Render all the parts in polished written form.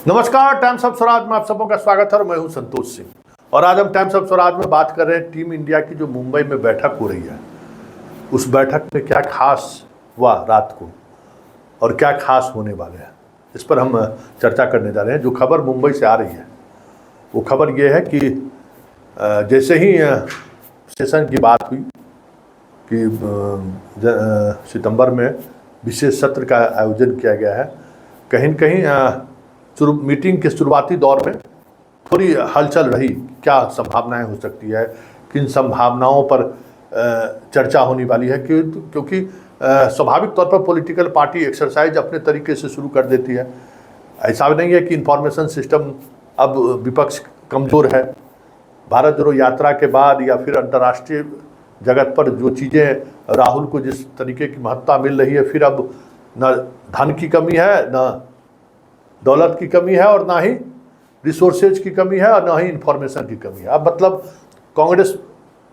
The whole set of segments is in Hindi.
नमस्कार, टाइम्स ऑफ स्वराज में आप सबों का स्वागत है और मैं हूं संतोष सिंह। और आज हम टाइम्स ऑफ स्वराज में बात कर रहे हैं टीम इंडिया की जो मुंबई में बैठक हो रही है, उस बैठक में क्या खास हुआ रात को और क्या खास होने वाले हैं, इस पर हम चर्चा करने जा रहे हैं। जो खबर मुंबई से आ रही है वो खबर ये है कि जैसे ही सेशन की बात हुई कि सितंबर में विशेष सत्र का आयोजन किया गया है, कहीं न कहीं मीटिंग के शुरुआती दौर में थोड़ी हलचल रही। क्या संभावनाएं हो सकती है, किन संभावनाओं पर चर्चा होने वाली है, क्योंकि स्वाभाविक तौर पर पॉलिटिकल पार्टी एक्सरसाइज अपने तरीके से शुरू कर देती है। ऐसा नहीं है कि इंफॉर्मेशन सिस्टम अब विपक्ष कमज़ोर है। भारत जोड़ो यात्रा के बाद या फिर अंतर्राष्ट्रीय जगत पर जो चीज़ें राहुल को जिस तरीके की महत्ता मिल रही है, फिर अब न धन की कमी है, न दौलत की कमी है, और ना ही रिसोर्सेज की कमी है, और ना ही इंफॉर्मेशन की कमी है। अब मतलब कांग्रेस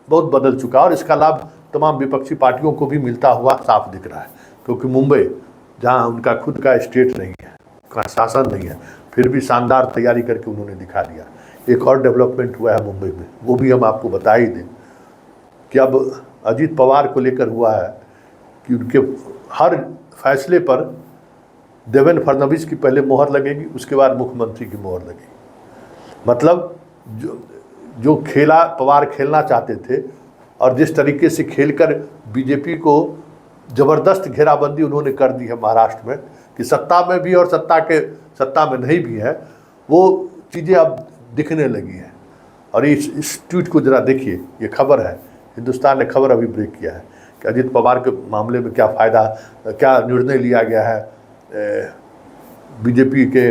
बहुत बदल चुका है और इसका लाभ तमाम विपक्षी पार्टियों को भी मिलता हुआ साफ दिख रहा है। क्योंकि मुंबई, जहां उनका खुद का स्टेट नहीं है, का शासन नहीं है, फिर भी शानदार तैयारी करके उन्होंने दिखा दिया। एक और डेवलपमेंट हुआ है मुंबई में, वो भी हम आपको बता ही दें कि अब अजीत पवार को लेकर हुआ है कि उनके हर फैसले पर देवेंद्र फडणवीस की पहले मोहर लगेगी, उसके बाद मुख्यमंत्री की मोहर लगेगी। मतलब जो खेला पवार खेलना चाहते थे और जिस तरीके से खेलकर बीजेपी को ज़बरदस्त घेराबंदी उन्होंने कर दी है महाराष्ट्र में, कि सत्ता में भी और सत्ता में नहीं भी है, वो चीज़ें अब दिखने लगी हैं। और इस ट्वीट को ज़रा देखिए, ये खबर है, हिंदुस्तान ने खबर अभी ब्रेक किया है कि अजीत पवार के मामले में क्या निर्णय लिया गया है बीजेपी के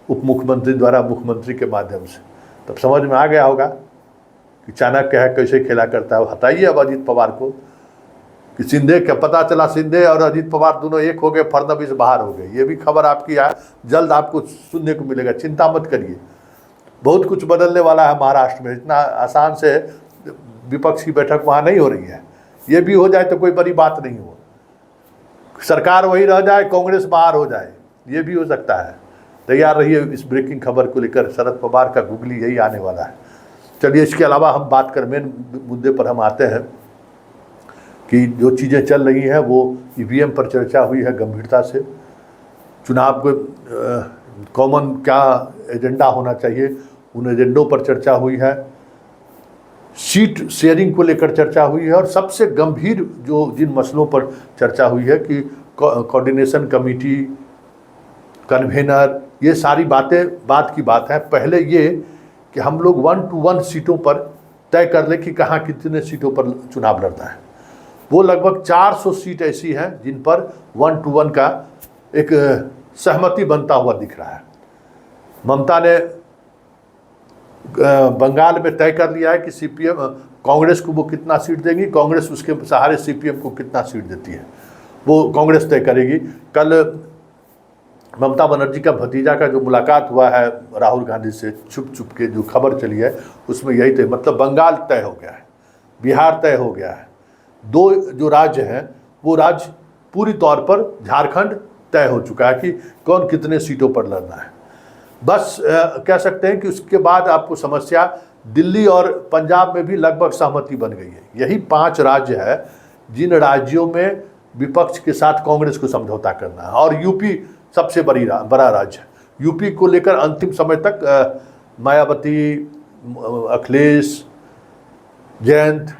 उप मुख्यमंत्री द्वारा मुख्यमंत्री के माध्यम से। तब समझ में आ गया होगा कि चाणक्य है कैसे खेला करता है। हटाइए अब अजीत पवार को, कि सिंधे क्या पता चला, सिंधे और अजीत पवार दोनों एक हो गए, फडणवीस बाहर हो गए। ये भी खबर आपकी जल्द आपको सुनने को मिलेगा, चिंता मत करिए। बहुत कुछ बदलने वाला है महाराष्ट्र में। इतना आसान से विपक्ष की बैठक वहाँ नहीं हो रही है। ये भी हो जाए तो कोई बड़ी बात नहीं हो, सरकार वही रह जाए, कांग्रेस बाहर हो जाए, ये भी हो सकता है। तैयार रहिए इस ब्रेकिंग खबर को लेकर। शरद पवार का गुगली यही आने वाला है। चलिए, इसके अलावा हम बात कर मेन मुद्दे पर हम आते हैं कि जो चीज़ें चल रही हैं वो ईवीएम पर चर्चा हुई है गंभीरता से। चुनाव को कॉमन क्या एजेंडा होना चाहिए, उन एजेंडों पर चर्चा हुई है। सीट शेयरिंग को लेकर चर्चा हुई है, और सबसे गंभीर जिन मसलों पर चर्चा हुई है कि कोऑर्डिनेशन कमेटी, कन्वेनर, ये सारी बात की बात है। पहले ये कि हम लोग 1-to-1 सीटों पर तय कर लें कि कहाँ कितने सीटों पर चुनाव लड़ना है। वो लगभग 400 सीट ऐसी हैं जिन पर 1-to-1 का एक सहमति बनता हुआ दिख रहा है। ममता ने बंगाल में तय कर लिया है कि सीपीएम कांग्रेस को वो कितना सीट देंगी, कांग्रेस उसके सहारे सीपीएम को कितना सीट देती है वो कांग्रेस तय करेगी। कल ममता बनर्जी का भतीजा का जो मुलाकात हुआ है राहुल गांधी से छुप के, जो खबर चली है उसमें यही तय, मतलब बंगाल तय हो गया है, बिहार तय हो गया है। दो जो राज्य हैं वो राज्य पूरी तौर पर, झारखंड तय हो चुका है कि कौन कितने सीटों पर लड़ना है। बस कह सकते हैं कि उसके बाद आपको समस्या दिल्ली और पंजाब में भी लगभग सहमति बन गई है। यही 5 राज्य है जिन राज्यों में विपक्ष के साथ कांग्रेस को समझौता करना है। और यूपी सबसे बड़ा राज्य है। यूपी को लेकर अंतिम समय तक मायावती, अखिलेश, जयंत,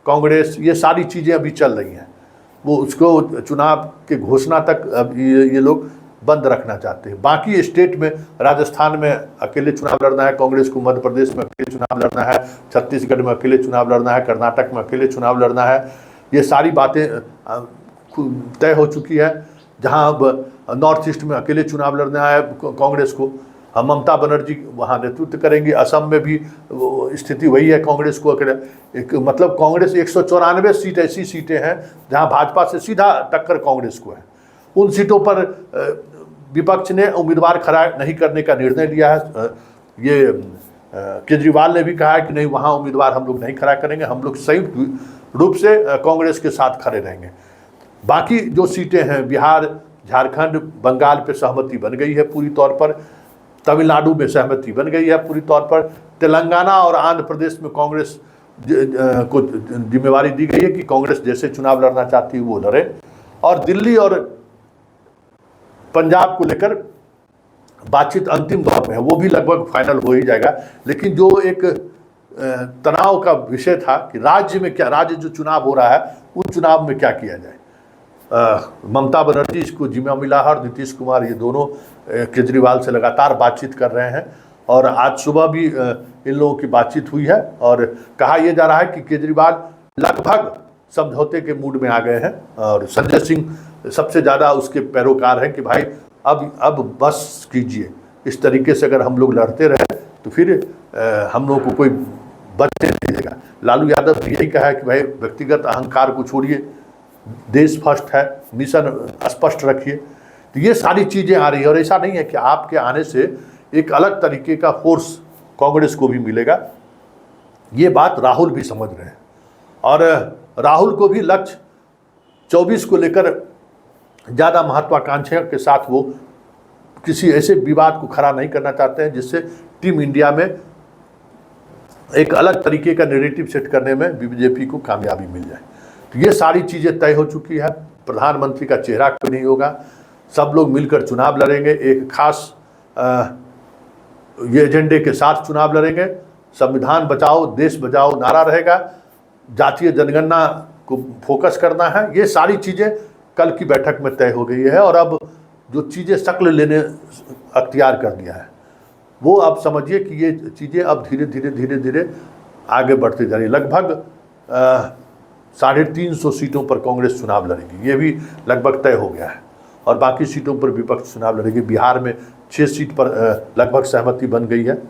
कांग्रेस, ये सारी चीज़ें अभी चल रही हैं। वो उसको चुनाव के घोषणा तक अब ये लोग बंद रखना चाहते हैं। बाकी स्टेट में, राजस्थान में अकेले चुनाव लड़ना है कांग्रेस को, मध्य प्रदेश में अकेले चुनाव लड़ना है, छत्तीसगढ़ में अकेले चुनाव लड़ना है, कर्नाटक में अकेले चुनाव लड़ना है। ये सारी बातें तय हो चुकी है। जहां अब नॉर्थ ईस्ट में अकेले चुनाव लड़ना है कांग्रेस को, ममता बनर्जी वहाँ नेतृत्व करेंगी। असम में भी स्थिति वही है, कांग्रेस को अकेले मतलब कांग्रेस 194 सीट ऐसी सीटें हैं जहां भाजपा से सीधा टक्कर कांग्रेस को है। उन सीटों पर विपक्ष ने उम्मीदवार खड़ा नहीं करने का निर्णय लिया है। ये केजरीवाल ने भी कहा है कि नहीं, वहाँ उम्मीदवार हम लोग नहीं खड़ा करेंगे, हम लोग संयुक्त रूप से कांग्रेस के साथ खड़े रहेंगे। बाकी जो सीटें हैं बिहार, झारखंड, बंगाल पे सहमति बन गई है पूरी तौर पर। तमिलनाडु में सहमति बन गई है पूरी तौर पर। तेलंगाना और आंध्र प्रदेश में कांग्रेस को जिम्मेवारी दी गई है कि कांग्रेस जैसे चुनाव लड़ना चाहती है वो लड़े, और दिल्ली और पंजाब को लेकर बातचीत अंतिम दौर में है, वो भी लगभग फाइनल हो ही जाएगा। लेकिन जो एक तनाव का विषय था कि राज्य में क्या, राज्य जो चुनाव हो रहा है उन चुनाव में क्या किया जाए। ममता बनर्जी इसको जिम्मा मिला है और नीतीश कुमार ये दोनों केजरीवाल से लगातार बातचीत कर रहे हैं, और आज सुबह भी इन लोगों की बातचीत हुई है और कहा यह जा रहा है कि केजरीवाल लगभग समझौते के मूड में आ गए हैं, और संजय सिंह सबसे ज़्यादा उसके पैरोकार हैं कि भाई अब बस कीजिए, इस तरीके से अगर हम लोग लड़ते रहे तो फिर हम लोगों को कोई बचने नहीं देगा। लालू यादव ने यही कहा है कि भाई व्यक्तिगत अहंकार को छोड़िए, देश फर्स्ट है, मिशन स्पष्ट रखिए। तो ये सारी चीज़ें आ रही है, और ऐसा नहीं है कि आपके आने से एक अलग तरीके का फोर्स कांग्रेस को भी मिलेगा, ये बात राहुल भी समझ रहे हैं, और राहुल को भी लक्ष्य 24 को लेकर ज़्यादा महत्वाकांक्षा के साथ वो किसी ऐसे विवाद को खड़ा नहीं करना चाहते हैं जिससे टीम इंडिया में एक अलग तरीके का नैरेटिव सेट करने में बीजेपी को कामयाबी मिल जाए। तो ये सारी चीज़ें तय हो चुकी है। प्रधानमंत्री का चेहरा कोई नहीं होगा, सब लोग मिलकर चुनाव लड़ेंगे, एक खास ये एजेंडे के साथ चुनाव लड़ेंगे। संविधान बचाओ देश बचाओ नारा रहेगा, जातीय जनगणना को फोकस करना है। ये सारी चीज़ें कल की बैठक में तय हो गई है, और अब जो चीज़ें शक्ल लेने अख्तियार कर दिया है, वो अब समझिए कि ये चीज़ें अब धीरे धीरे आगे बढ़ती जा रही है। लगभग 350 सीटों पर कांग्रेस चुनाव लड़ेगी, ये भी लगभग तय हो गया है, और बाकी सीटों पर विपक्ष चुनाव लड़ेगी। बिहार में 6 सीट पर लगभग सहमति बन गई है।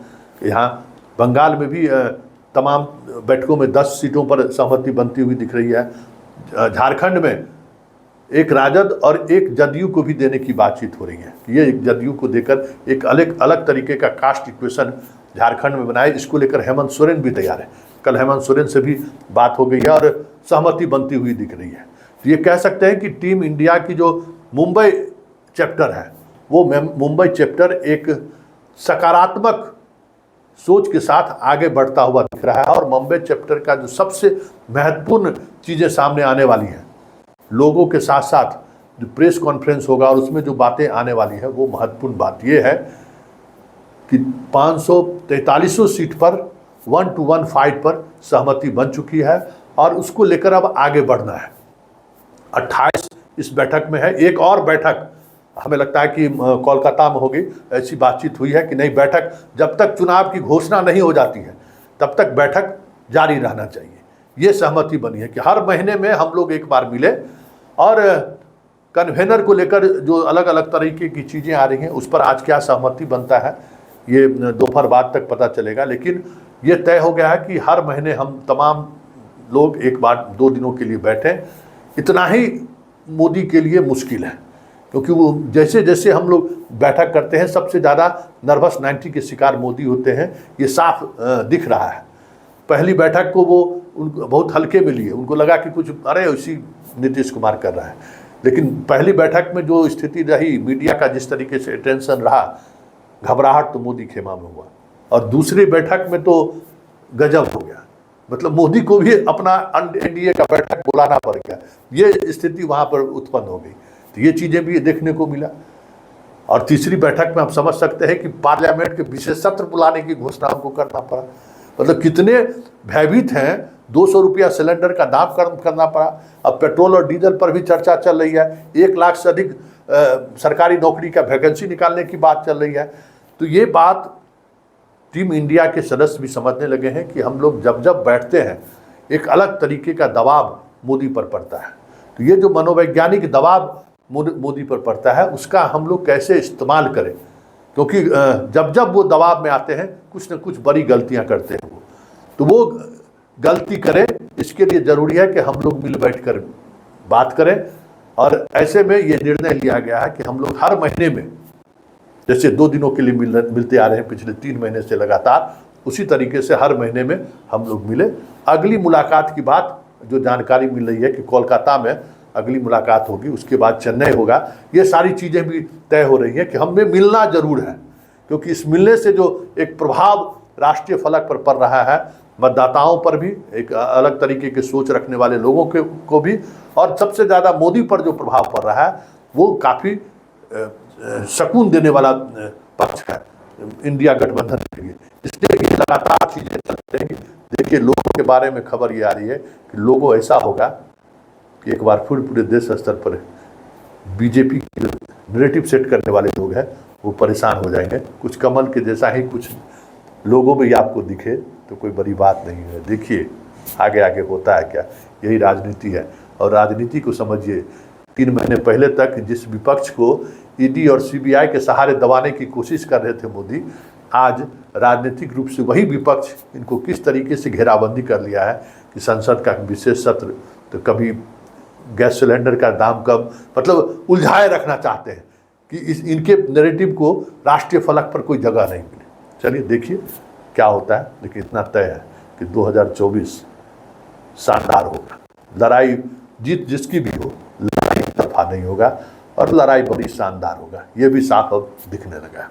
यहाँ बंगाल में भी तमाम बैठकों में 10 सीटों पर सहमति बनती हुई दिख रही है। झारखंड में एक राजद और एक जदयू को भी देने की बातचीत हो रही है। ये जदयू को देकर एक अलग तरीके का कास्ट इक्वेशन झारखंड में बनाए, इसको लेकर हेमंत सोरेन भी तैयार है। कल हेमंत सोरेन से भी बात हो गई है और सहमति बनती हुई दिख रही है। तो ये कह सकते हैं कि टीम इंडिया की जो मुंबई चैप्टर है, वो मुंबई चैप्टर एक सकारात्मक सोच के साथ आगे बढ़ता हुआ दिख रहा है, और मुंबई चैप्टर का जो सबसे महत्वपूर्ण चीज़ें सामने आने वाली हैं, लोगों के साथ साथ जो प्रेस कॉन्फ्रेंस होगा और उसमें जो बातें आने वाली है, वो महत्वपूर्ण बात ये है कि 543 सीट पर 1 to 1 फाइट पर सहमति बन चुकी है, और उसको लेकर अब आगे बढ़ना है। 28 इस बैठक में है, एक और बैठक हमें लगता है कि कोलकाता में होगी। ऐसी बातचीत हुई है कि नहीं, बैठक जब तक चुनाव की घोषणा नहीं हो जाती है तब तक बैठक जारी रहना चाहिए। ये सहमति बनी है कि हर महीने में हम लोग एक बार मिले, और कन्वेनर को लेकर जो अलग अलग तरीके की चीज़ें आ रही हैं उस पर आज क्या सहमति बनता है ये दोपहर बाद तक पता चलेगा। लेकिन ये तय हो गया है कि हर महीने हम तमाम लोग एक बार 2 दिनों के लिए बैठें। इतना ही मोदी के लिए मुश्किल है, क्योंकि वो जैसे जैसे हम लोग बैठक करते हैं सबसे ज़्यादा नर्वस 90 के शिकार मोदी होते हैं, ये साफ दिख रहा है। पहली बैठक को वो उनको बहुत हल्के में लिए, उनको लगा कि कुछ अरे उसी नीतीश कुमार कर रहा है, लेकिन पहली बैठक में जो स्थिति रही, मीडिया का जिस तरीके से अटेंशन रहा, घबराहट तो मोदी खेमा में हुआ, और दूसरी बैठक में तो गजब हो गया। मतलब मोदी को भी अपना एनडीए का बैठक बुलाना पड़ गया, ये स्थिति वहाँ पर उत्पन्न हो गई। तो ये चीज़ें भी देखने को मिला। और तीसरी बैठक में आप समझ सकते हैं कि पार्लियामेंट के विशेष सत्र बुलाने की घोषणा हमको करना पड़ा। मतलब कितने भयभीत हैं, 200 रुपया सिलेंडर का दाम कम करना पड़ा। अब पेट्रोल और डीजल पर भी चर्चा चल रही है, 1 लाख से अधिक सरकारी नौकरी का वैकेंसी निकालने की बात चल रही है। तो ये बात टीम इंडिया के सदस्य भी समझने लगे हैं कि हम लोग जब जब बैठते हैं एक अलग तरीके का दबाव मोदी पर पड़ता है। तो ये जो मनोवैज्ञानिक दबाव मोदी पर पड़ता है उसका हम लोग कैसे इस्तेमाल करें, क्योंकि जब जब वो दबाव में आते हैं कुछ न कुछ बड़ी गलतियां करते हैं वो, तो वो गलती करें इसके लिए ज़रूरी है कि हम लोग मिल बैठ कर बात करें। और ऐसे में ये निर्णय लिया गया है कि हम लोग हर महीने में, जैसे 2 दिनों के लिए मिलते आ रहे हैं पिछले 3 महीने से लगातार, उसी तरीके से हर महीने में हम लोग मिले। अगली मुलाकात की बात जो जानकारी मिल रही है कि कोलकाता में अगली मुलाकात होगी, उसके बाद चेन्नई होगा। ये सारी चीज़ें भी तय हो रही हैं कि हमें मिलना ज़रूर है, क्योंकि इस मिलने से जो एक प्रभाव राष्ट्रीय फलक पर पड़ रहा है, मतदाताओं पर भी, एक अलग तरीके की सोच रखने वाले लोगों को भी, और सबसे ज़्यादा मोदी पर जो प्रभाव पड़ रहा है वो काफ़ी सुकून देने वाला पक्ष है इंडिया गठबंधन के लिए। इसलिए ये लगातार चीज़ें चलते हैं। देखिए, लोगों के बारे में खबर ये आ रही है कि लोगों ऐसा होगा कि एक बार फिर पूरे देश स्तर पर बीजेपी की जो नैरेटिव सेट करने वाले लोग हैं वो परेशान हो जाएंगे। कुछ कमल के जैसा ही कुछ लोगों में आपको दिखे तो कोई बड़ी बात नहीं है। देखिए आगे आगे होता है क्या, यही राजनीति है। और राजनीति को समझिए, 3 महीने पहले तक जिस विपक्ष को ईडी और सीबीआई के सहारे दबाने की कोशिश कर रहे थे मोदी, आज राजनीतिक रूप से वही विपक्ष इनको किस तरीके से घेराबंदी कर लिया है कि संसद का विशेष सत्र, तो कभी गैस सिलेंडर का दाम कम, मतलब उलझाए रखना चाहते हैं कि इनके नैरेटिव को राष्ट्रीय फलक पर कोई जगह नहीं मिले। चलिए देखिए क्या होता है, लेकिन इतना तय है कि 2024 शानदार होगा। लड़ाई जीत जिसकी भी हो, लड़ाई दफा नहीं होगा और लड़ाई बड़ी शानदार होगा, ये भी साफ अब दिखने लगा है।